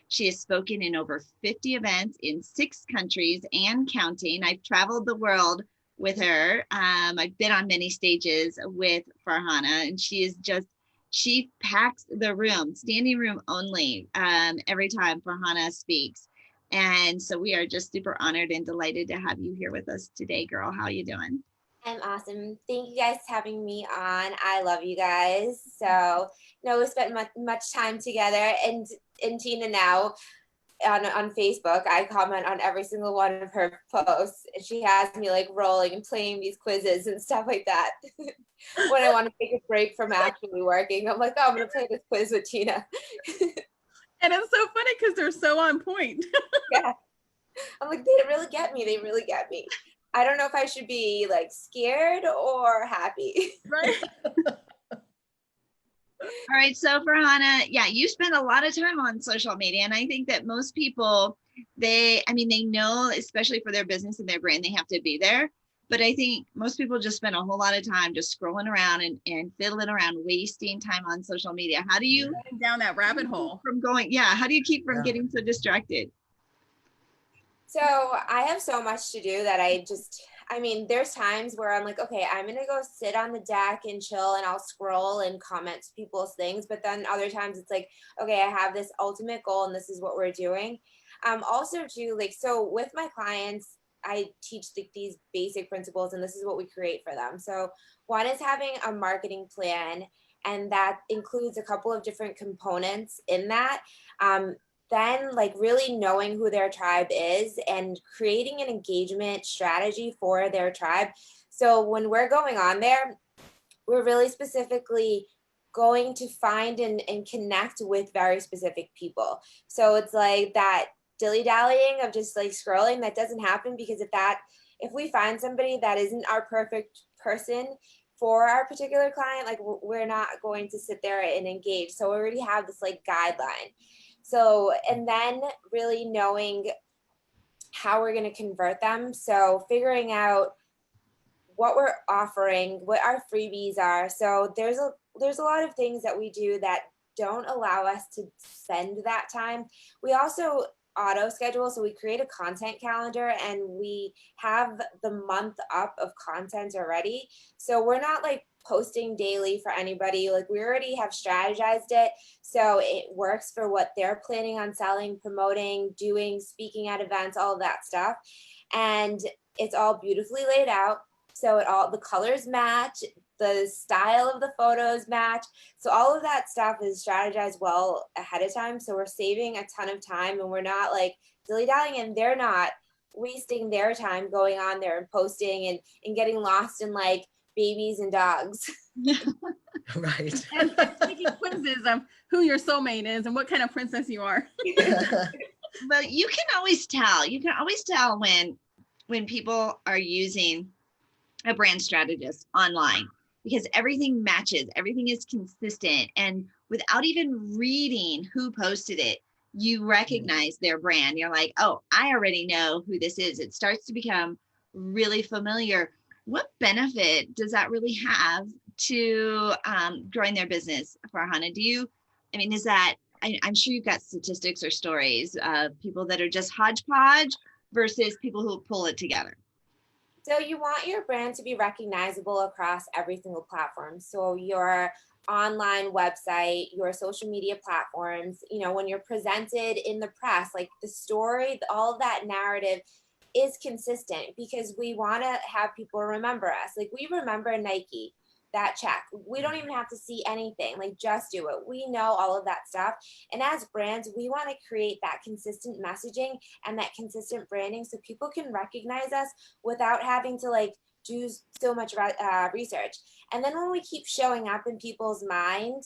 She has spoken in over 50 events in 6 countries and counting. I've traveled the world with her. I've been on many stages with Farhana, and she packs the room, standing room only, every time Farhana speaks. And so we are just super honored and delighted to have you here with us today, girl. How are you doing? I'm awesome. Thank you guys for having me on. I love you guys. So, we spent much time together, and Tina now, on Facebook. I comment on every single one of her posts, and she has me like rolling and playing these quizzes and stuff like that. When I want to take a break from actually working, I'm like, oh, I'm gonna play this quiz with Tina. And it's so funny because they're so on point. Yeah, I'm like, they really get me. They really get me. I don't know if I should be like scared or happy. Right. All right, so Farhana, yeah, you spend a lot of time on social media, and I think that most people, they know, especially for their business and their brand, they have to be there. But I think most people just spend a whole lot of time just scrolling around and fiddling around, wasting time on social media. How do you Down that rabbit hole from going? Yeah, how do you keep from getting so distracted? So I have so much to do that there's times where I'm like, okay, I'm gonna go sit on the deck and chill, and I'll scroll and comment to people's things. But then other times it's like, okay, I have this ultimate goal and this is what we're doing. Also too, like, so with my clients, I teach these basic principles, and this is what we create for them. So one is having a marketing plan, and that includes a couple of different components in that. Then like really knowing who their tribe is and creating an engagement strategy for their tribe. So when we're going on there, we're really specifically going to find and connect with very specific people. So it's like that dilly-dallying of just like scrolling, that doesn't happen, because if we find somebody that isn't our perfect person for our particular client, like we're not going to sit there and engage. So we already have this like guideline. So, and then really knowing how we're going to convert them. So figuring out what we're offering, what our freebies are. So there's a lot of things that we do that don't allow us to spend that time. We also auto schedule. So we create a content calendar, and we have the month up of content already. So we're not like posting daily for anybody. Like we already have strategized it. So it works for what they're planning on selling, promoting, doing, speaking at events, all of that stuff. And it's all beautifully laid out. So the colors match, the style of the photos match. So all of that stuff is strategized well ahead of time. So we're saving a ton of time, and we're not like dilly-dallying, and they're not wasting their time going on there and posting and getting lost in like babies and dogs. Right. and taking quizzes of who your soulmate is and what kind of princess you are. But you can always tell. You can always tell when people are using a brand strategist online, because everything matches, everything is consistent, and without even reading who posted it, you recognize their brand. You're like, oh, I already know who this is. It starts to become really familiar. What benefit does that really have to growing their business, Farhana? Is that, I'm sure you've got statistics or stories of people that are just hodgepodge versus people who pull it together. So you want your brand to be recognizable across every single platform. So your online website, your social media platforms, when you're presented in the press, like the story, all of that narrative is consistent, because we want to have people remember us. Like we remember Nike, that check. We don't even have to see anything, like just do it. We know all of that stuff. And as brands, we want to create that consistent messaging and that consistent branding so people can recognize us without having to like do so much research. And then when we keep showing up in people's mind,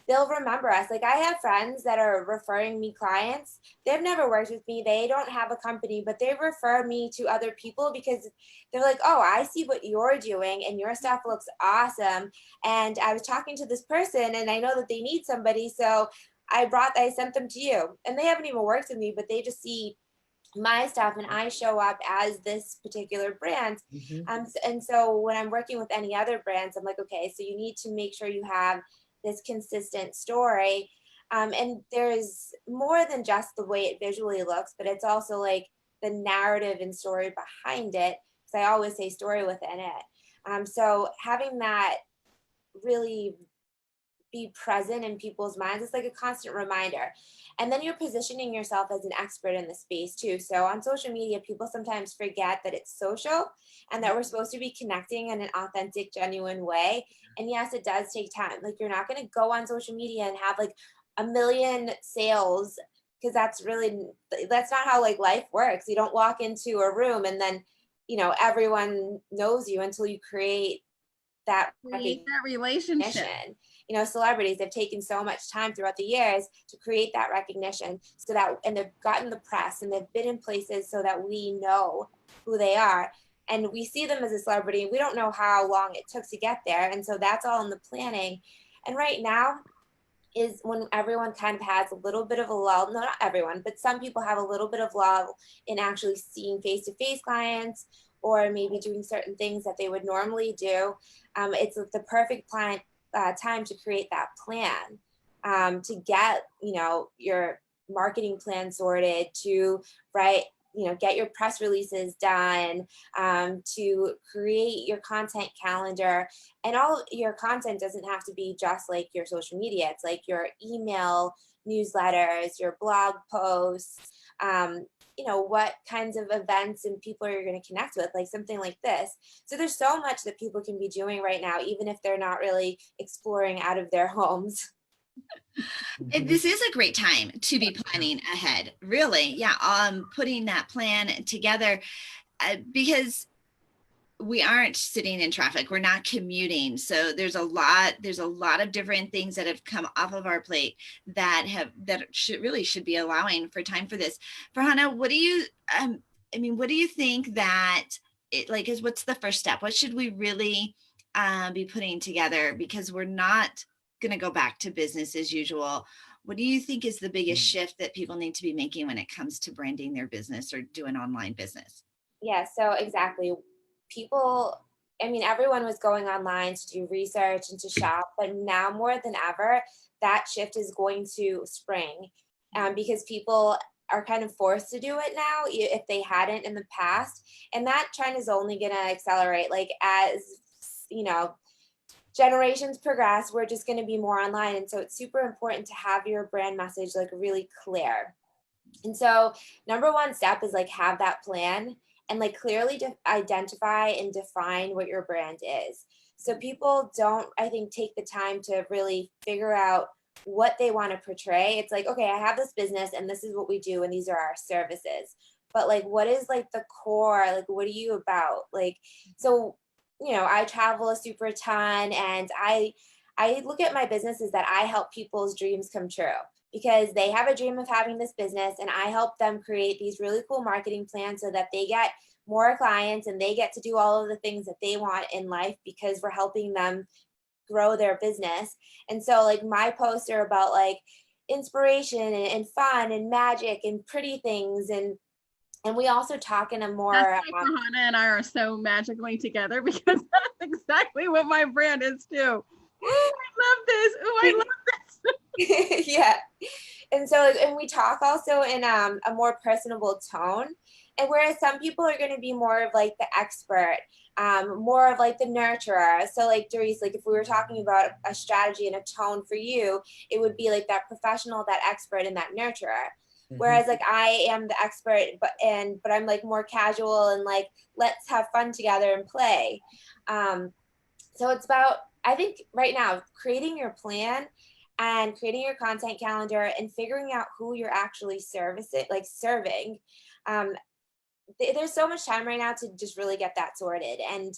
they'll remember us. Like I have friends that are referring me clients. They've never worked with me. They don't have a company, but they refer me to other people because they're like, oh, I see what you're doing and your stuff looks awesome. And I was talking to this person and I know that they need somebody. So I sent them to you, and they haven't even worked with me, but they just see my stuff and I show up as this particular brand. And so when I'm working with any other brands, I'm like, okay, so you need to make sure you have this consistent story. And there's more than just the way it visually looks, but it's also like the narrative and story behind it. So I always say story within it. So having that really be present in people's minds, it's like a constant reminder. And then you're positioning yourself as an expert in the space too. So on social media, people sometimes forget that it's social and that we're supposed to be connecting in an authentic, genuine way. And yes, it does take time. Like you're not going to go on social media and have like 1 million sales because that's not how like life works. You don't walk into a room and then, you know, everyone knows you until you create that relationship. recognition. You know, celebrities have taken so much time throughout the years to create that recognition, so that, and they've gotten the press and they've been in places so that we know who they are. And we see them as a celebrity. We don't know how long it took to get there. And so that's all in the planning. And right now is when everyone kind of has a little bit of a lull. No, not everyone, but some people have a little bit of lull in actually seeing face-to-face clients, or maybe doing certain things that they would normally do. It's the perfect time to create that plan, to get, you know, your marketing plan sorted, to write, you know, get your press releases done, to create your content calendar. And all your content doesn't have to be just like your social media. It's like your email newsletters, your blog posts, you know, what kinds of events and people are you going to connect with, like something like this. So there's so much that people can be doing right now, even if they're not really exploring out of their homes. This is a great time to be planning ahead, really. Yeah, putting that plan together, because we aren't sitting in traffic, we're not commuting, so there's a lot of different things that have come off of our plate that should be allowing for time for this. Farhana, what do you what do you think that what's the first step? What should we really be putting together, because we're not going to go back to business as usual? What do you think is the biggest shift that people need to be making when it comes to branding their business or doing online business? Yeah, so exactly. People, I mean, everyone was going online to do research and to shop, but now more than ever, that shift is going to spring, because people are kind of forced to do it now if they hadn't in the past. And that trend is only going to accelerate. Like, as, you know, generations progress, we're just going to be more online. And so it's super important to have your brand message like really clear. And so number one step is like have that plan and like clearly identify and define what your brand is. So people don't, I think, take the time to really figure out what they want to portray. It's like, okay, I have this business and this is what we do and these are our services. But like, what is like the core? Like, what are you about? Like, so, you know, I travel a super ton, and I look at my business as that I help people's dreams come true, because they have a dream of having this business and I help them create these really cool marketing plans so that they get more clients and they get to do all of the things that they want in life, because we're helping them grow their business. And so like my posts are about like inspiration and fun and magic and pretty things, and we also talk in a more That's why Farhana and I are so magically together, because that's exactly what my brand is too. Oh, I love this. Oh, I love this. yeah. And so, and we talk also in a more personable tone. And whereas some people are going to be more of like the expert, more of like the nurturer. So like Darice, like if we were talking about a strategy and a tone for you, it would be like that professional, that expert, and that nurturer. Whereas like I am the expert, but I'm like more casual and like, let's have fun together and play. So it's about, I think right now, creating your plan and creating your content calendar and figuring out who you're actually serving. There's so much time right now to just really get that sorted and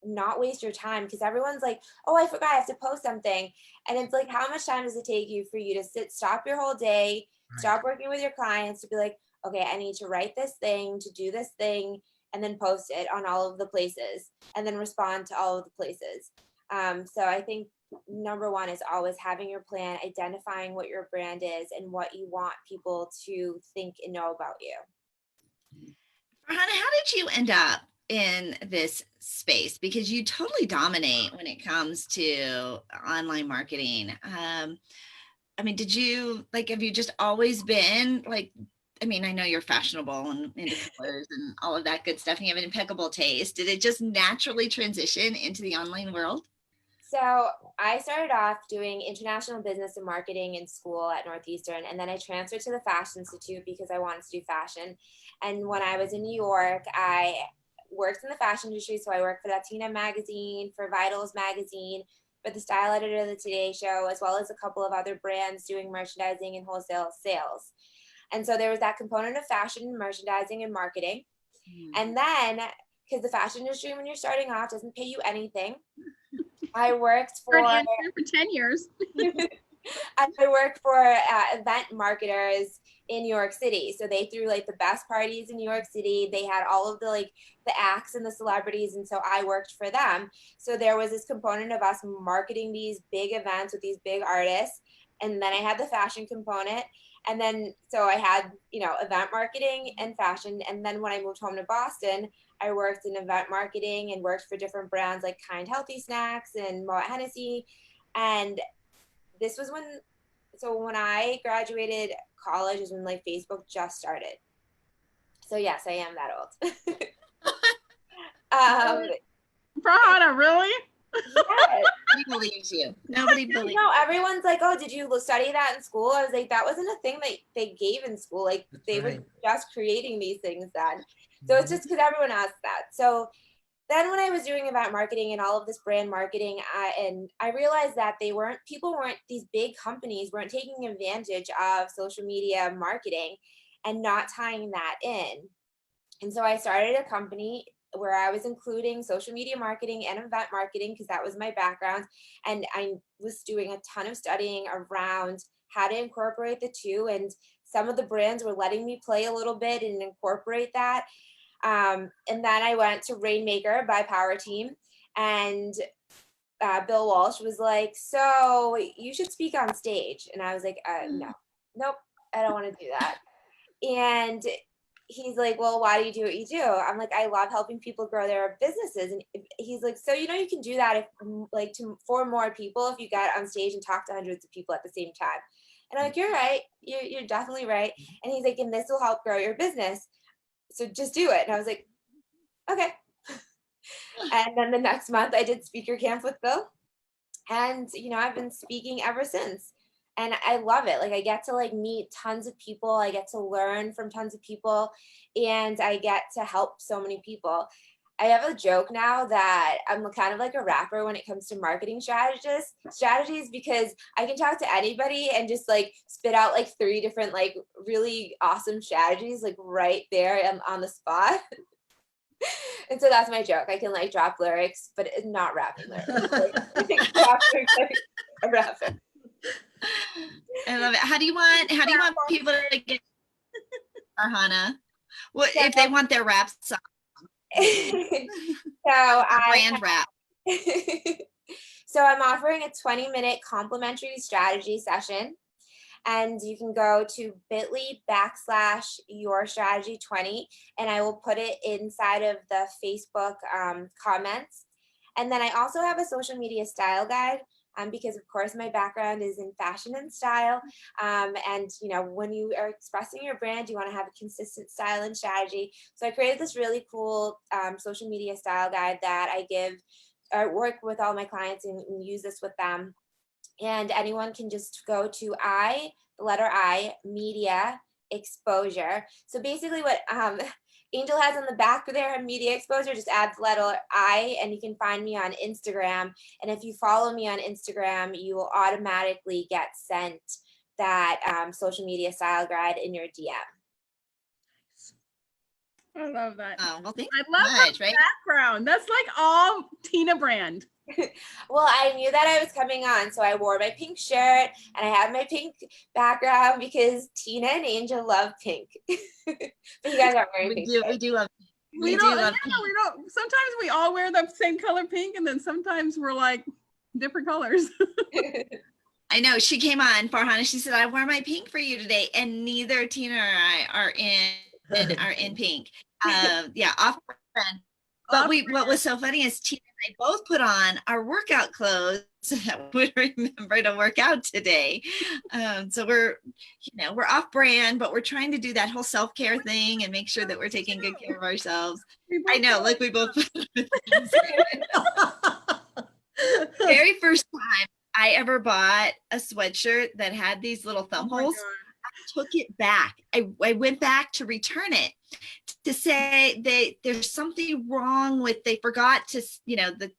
not waste your time, because everyone's like, oh, I forgot I have to post something. And it's like, how much time does it take you for you to stop your whole day, stop working with your clients, to be like, okay, I need to write this thing, to do this thing, and then post it on all of the places and then respond to all of the places. So I think number one is always having your plan, identifying what your brand is and what you want people to think and know about you. Farhana, how did you end up in this space? Because you totally dominate when it comes to online marketing. Did you have you just always been like, I know you're fashionable and into colors and all of that good stuff, and you have an impeccable taste. Did it just naturally transition into the online world? So I started off doing international business and marketing in school at Northeastern, and then I transferred to the Fashion Institute because I wanted to do fashion. And when I was in New York, I worked in the fashion industry. So I worked for Latina magazine, for Vitals magazine, for the style editor of the Today Show, as well as a couple of other brands doing merchandising and wholesale sales. And so there was that component of fashion, merchandising, and marketing. And then, because the fashion industry, when you're starting off, doesn't pay you anything, I worked for 10 years. I worked for event marketers in New York City. So they threw like the best parties in New York City. They had all of the acts and the celebrities. And so I worked for them. So there was this component of us marketing these big events with these big artists. And then I had the fashion component. And then, so I had, event marketing and fashion. And then when I moved home to Boston, I worked in event marketing and worked for different brands like Kind Healthy Snacks and Moet Hennessy. And this was when I graduated college is when Facebook just started. So yes, I am that old. Farhana, really? Yes. Nobody believes you. Nobody believes. No, everyone's like, oh, did you study that in school? I was like, that wasn't a thing that they gave in school. Like they were just creating these things then. So it's just because everyone asks that. So then when I was doing event marketing and all of this brand marketing, I realized that these big companies weren't taking advantage of social media marketing and not tying that in. And so I started a company where I was including social media marketing and event marketing because that was my background. And I was doing a ton of studying around how to incorporate the two. And some of the brands were letting me play a little bit and incorporate that. And then I went to Rainmaker by Power Team, and Bill Walsh was like, so you should speak on stage. And I was like, nope, I don't want to do that. And he's like, well, why do you do what you do? I'm like, I love helping people grow their businesses. And he's like, so, you can do that for more people if you get on stage and talk to hundreds of people at the same time. And I'm like, you're right. You're definitely right. And he's like, and this will help grow your business. So just do it. And I was like, okay. And then the next month I did speaker camp with Bill. And, I've been speaking ever since. And I love it. I get to meet tons of people. I get to learn from tons of people. And I get to help so many people. I have a joke now that I'm kind of like a rapper when it comes to marketing strategies, because I can talk to anybody and just spit out 3 different really awesome strategies right there on the spot. And so that's my joke. I can drop lyrics, but it's not rapping lyrics. A rapper. I love it. How do you want people to get Farhana? What if they want their rap song? Brand rap. So I'm offering a 20-minute complimentary strategy session, and you can go to bit.ly/yourstrategy20, and I will put it inside of the Facebook comments. And then I also have a social media style guide. Because of course my background is in fashion and style. And when you are expressing your brand, you want to have a consistent style and strategy. So I created this really cool social media style guide that I work with all my clients and use this with them. And anyone can just go to the letter I, media exposure. So basically what Angel has on the back there, media exposure, just add the letter I, and you can find me on Instagram. And if you follow me on Instagram, you will automatically get sent that social media style guide in your DM. I love that. Oh, well, thank I love that background. That's all Tina brand. Well, I knew that I was coming on, so I wore my pink shirt and I had my pink background because Tina and Angel love pink. But you guys aren't wearing pink. We do love pink. We don't. Sometimes we all wear the same color pink, and then sometimes we're different colors. I know. She came on, Farhana. She said, "I wore my pink for you today," and neither Tina or I are in pink. Yeah, off brand. But what was so funny is Tina and I both put on our workout clothes so that we would remember to work out today. So we're off brand, but we're trying to do that whole self-care thing and make sure that we're taking good care of ourselves. I know, we both. Very first time I ever bought a sweatshirt that had these little thumb holes, I took it back. I went back to return it to say there's something wrong with, they forgot to,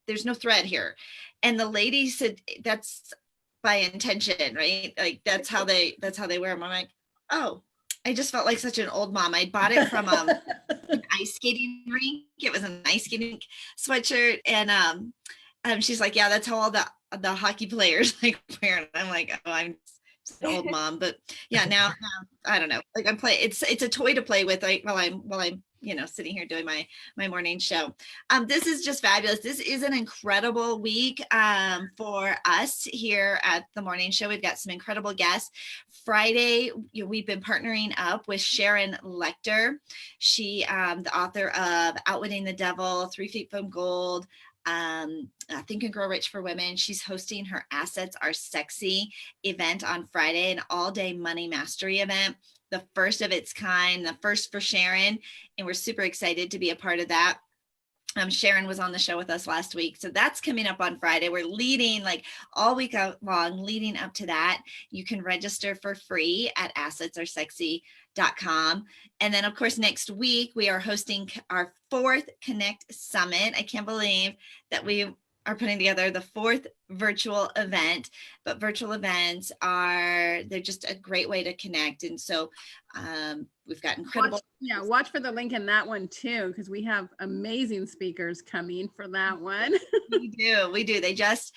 there's no thread here. And the lady said, that's by intention, right? That's how they wear them. I'm like, oh, I just felt like such an old mom. I bought it from an ice skating rink. It was an ice skating sweatshirt, and she's like, yeah, that's how all the hockey players like wear it. I'm like, oh, I'm just an old mom, but yeah, now I don't know. Like it's a toy to play with, like while I'm sitting here doing my morning show. This is just fabulous. This is an incredible week for us here at the morning show. We've got some incredible guests. Friday, we've been partnering up with Sharon Lecter. She, the author of Outwitting the Devil, 3 Feet from Gold, Think and Grow Rich for Women. She's hosting her Assets Are Sexy event on Friday, an all-day money mastery event, the first of its kind, the first for Sharon, and we're super excited to be a part of that. Sharon was on the show with us last week, so that's coming up on Friday. We're leading like all week long, leading up to that. You can register for free at assetsaresexy.com. And then, of course, next week we are hosting our 4th Connect Summit. I can't believe that we are putting together the 4th virtual event, but virtual events they're just a great way to connect. And so we've got incredible. Watch for the link in that one too, because we have amazing speakers coming for that one. We do. They just,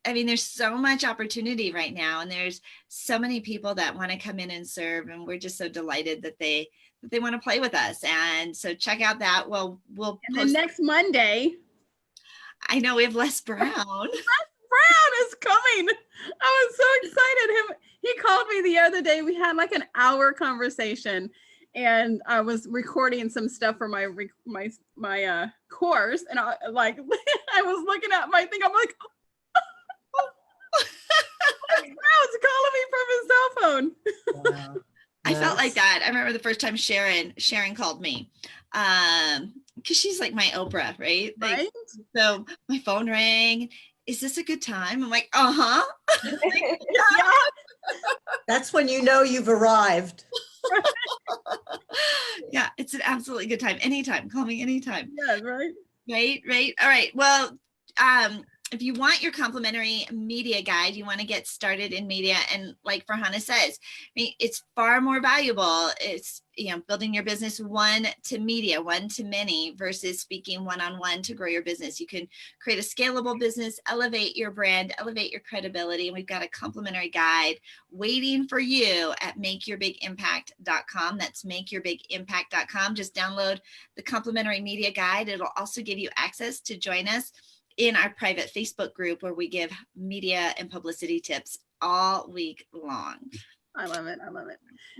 I mean, there's so much opportunity right now, and there's so many people that want to come in and serve, and we're just so delighted that they want to play with us. And so check out that. Well, and then next Monday, I know we have Les Brown. Les Brown is coming. I was so excited. He called me the other day. We had like an hour conversation, and I was recording some stuff for my course, and I was looking at my thing. I'm like, Les Brown's calling me from his cell phone. Wow. I felt like that. I remember the first time Sharon called me. Because she's like my Oprah, right? Like, right? So my phone rang. Is this a good time? I'm like, uh-huh. Yeah. That's when you know you've arrived. Yeah, it's an absolutely good time. Anytime. Call me anytime. Yeah, right. Right. All right. Well, if you want your complimentary media guide, you want to get started in media. And like Farhana says, I mean, it's far more valuable. It's, building your business one to media, one to many versus speaking one-on-one to grow your business. You can create a scalable business, elevate your brand, elevate your credibility. And we've got a complimentary guide waiting for you at makeyourbigimpact.com. That's makeyourbigimpact.com. Just download the complimentary media guide. It'll also give you access to join us in our private Facebook group where we give media and publicity tips all week long. I love it.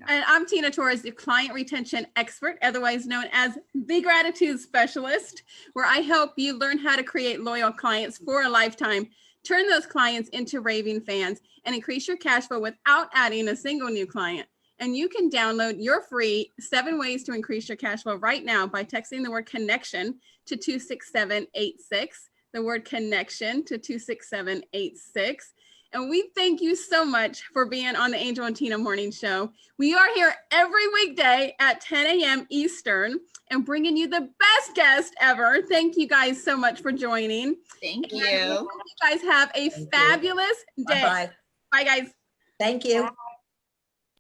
And I'm Tina Torres, the client retention expert, otherwise known as the gratitude specialist, where I help you learn how to create loyal clients for a lifetime, turn those clients into raving fans, and increase your cash flow without adding a single new client. And you can download your free 7 ways to increase your cash flow right now by texting the word connection to 26786. The word connection to 26786. And we thank you so much for being on the Angel and Tina Morning Show. We are here every weekday at 10 a.m. Eastern and bringing you the best guest ever. Thank you guys so much for joining. Thank you. And I hope you guys have a fabulous day. Bye-bye. Bye, guys. Thank you. Bye.